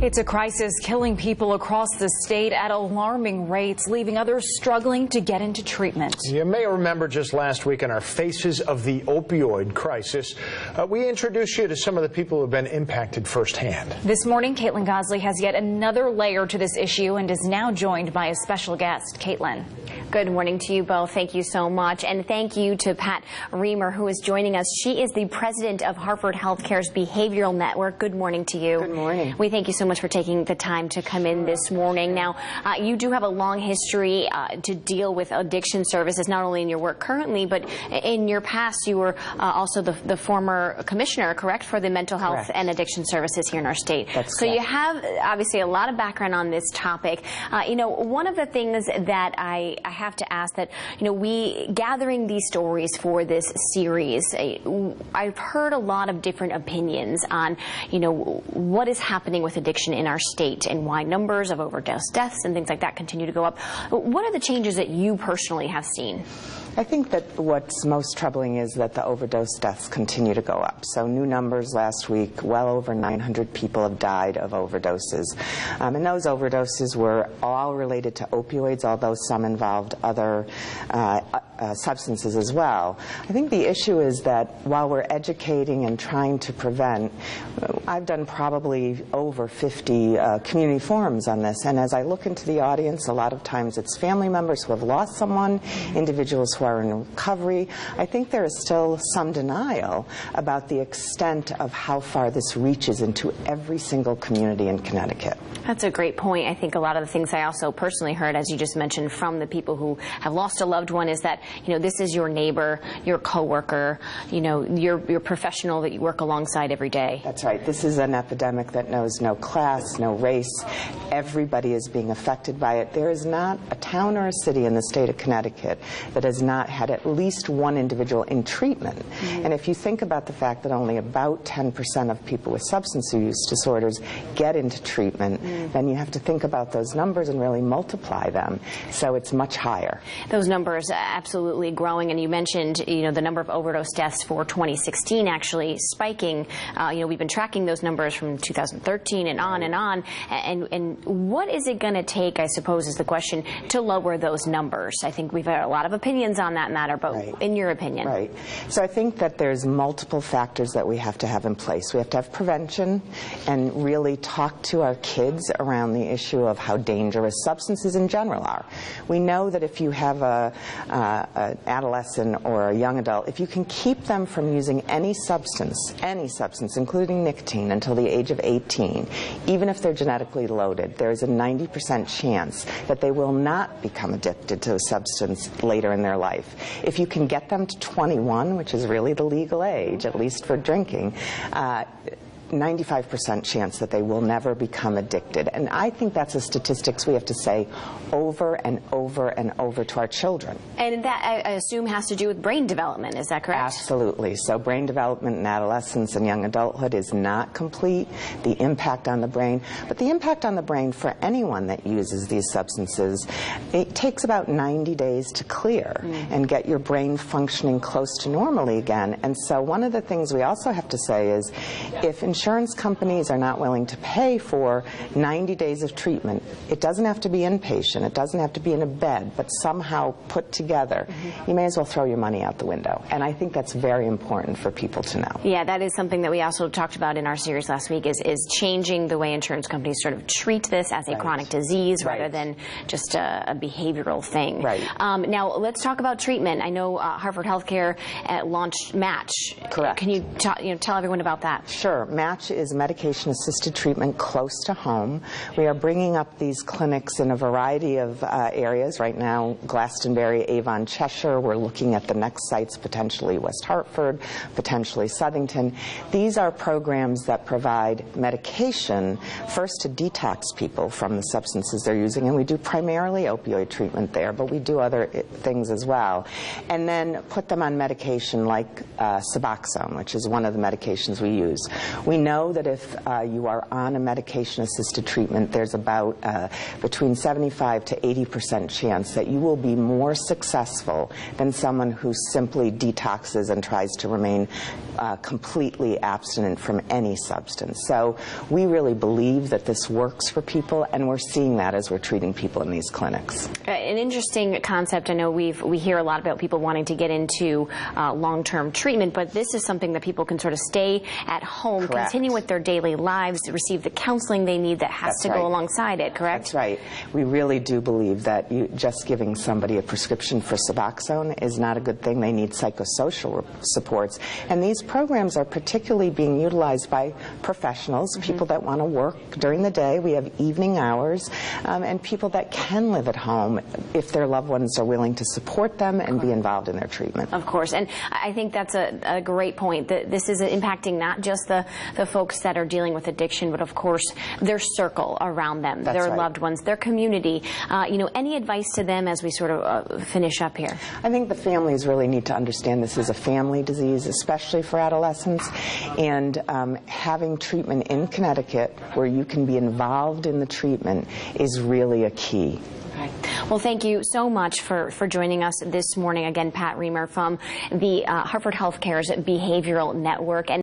It's a crisis killing people across the state at alarming rates, leaving others struggling to get into treatment. You may remember just last week in our Faces of the Opioid Crisis, we introduced you to some of the people who have been impacted firsthand. This morning, Caitlin Gosley has yet another layer to this issue and is now joined by a special guest. Caitlin. Good morning to you both. Thank you so much. And thank you to Pat Rehmer, who is joining us. She is the president of Hartford Healthcare's Behavioral Network. Good morning to you. Good morning. We thank you so much for taking the time to come in this morning. Now, you do have a long history to deal with addiction services, not only in your work currently, but in your past, you were also the former commissioner, correct, for the mental health Correct. and addiction services here in our state. That's so correct. you have obviously a lot of background on this topic. You know, one of the things that I have to ask that, you know, we gathering these stories for this series, I've heard a lot of different opinions on, you know, what is happening with addiction in our state and why numbers of overdose deaths and things like that continue to go up. What are the changes that you personally have seen? I think that what's most troubling is that the overdose deaths continue to go up. So new numbers last week, well over 900 people have died of overdoses. And those overdoses were all related to opioids, although some involved other substances as well. I think the issue is that while we're educating and trying to prevent, I've done probably over 50 community forums on this, and as I look into the audience, a lot of times it's family members who have lost someone, individuals who are in recovery. I think there is still some denial about the extent of how far this reaches into every single community in Connecticut. That's a great point. I think a lot of the things I also personally heard, as you just mentioned, from the people who have lost a loved one is that, you know, this is your neighbor, your coworker, you know, your professional that you work alongside every day. That's right. This is an epidemic that knows no class, no race. Everybody is being affected by it. There is not a town or a city in the state of Connecticut that has not had at least one individual in treatment. And if you think about the fact that only about 10% of people with substance use disorders get into treatment, then you have to think about those numbers and really multiply them. So it's much higher. Those numbers absolutely growing, and you mentioned, you know, the number of overdose deaths for 2016 actually spiking. You know, we've been tracking those numbers from 2013 and on and on. And what is it going to take, I suppose, is the question, to lower those numbers? I think we've had a lot of opinions on that matter, but in your opinion? Right. So I think that there's multiple factors that we have to have in place. We have to have prevention and really talk to our kids around the issue of how dangerous substances in general are. We know that if you have an adolescent or a young adult, if you can keep them from using any substance, including nicotine, until the age of 18, even if they're genetically loaded, there's a 90% chance that they will not become addicted to a substance later in their life. If you can get them to 21, which is really the legal age, at least for drinking, 95% chance that they will never become addicted. And I think that's a statistics we have to say over and over and over to our children. And that, I assume, has to do with brain development. Is that correct? Absolutely. So brain development in adolescence and young adulthood is not complete, the impact on the brain. But the impact on the brain for anyone that uses these substances, it takes about 90 days to clear and get your brain functioning close to normally again. And so one of the things we also have to say is, if insurance companies are not willing to pay for 90 days of treatment, it doesn't have to be inpatient, it doesn't have to be in a bed, but somehow put together, you may as well throw your money out the window. And I think that's very important for people to know. Yeah, that is something that we also talked about in our series last week, is changing the way insurance companies sort of treat this as a chronic disease rather than just a behavioral thing. Now, let's talk about treatment. I know Hartford Healthcare launched Match. Correct. Can you, tell everyone about that? Sure. Match is medication-assisted treatment close to home. We are bringing up these clinics in a variety of areas. Right now, Glastonbury, Avon, Cheshire. We're looking at the next sites, potentially West Hartford, potentially Southington. These are programs that provide medication, first to detox people from the substances they're using, and we do primarily opioid treatment there, but we do other things as well. And then put them on medication like Suboxone, which is one of the medications we use. We We know that if you are on a medication-assisted treatment, there's about between 75 to 80% chance that you will be more successful than someone who simply detoxes and tries to remain completely abstinent from any substance. So we really believe that this works for people, and we're seeing that as we're treating people in these clinics. An interesting concept. I know we hear a lot about people wanting to get into long-term treatment, but this is something that people can sort of stay at home, Correct. continue with their daily lives, receive the counseling they need that has That's to right. go alongside it, correct? That's right. We really do believe that just giving somebody a prescription for Suboxone is not a good thing. They need psychosocial supports. And these programs are particularly being utilized by professionals, people that want to work during the day. We have evening hours, and people that can live at home if their loved ones are willing to support them and be involved in their treatment. Of course, and I think that's a great point, that this is impacting not just the folks that are dealing with addiction, but of course their circle around them, That's their right. loved ones, their community. Any advice to them as we sort of finish up here? I think the families really need to understand this is a family disease, especially for adolescents, and having treatment in Connecticut where you can be involved in the treatment is really a key. Well, thank you so much for joining us this morning. Again, Pat Rehmer from the Hartford Healthcare's Behavioral Network. And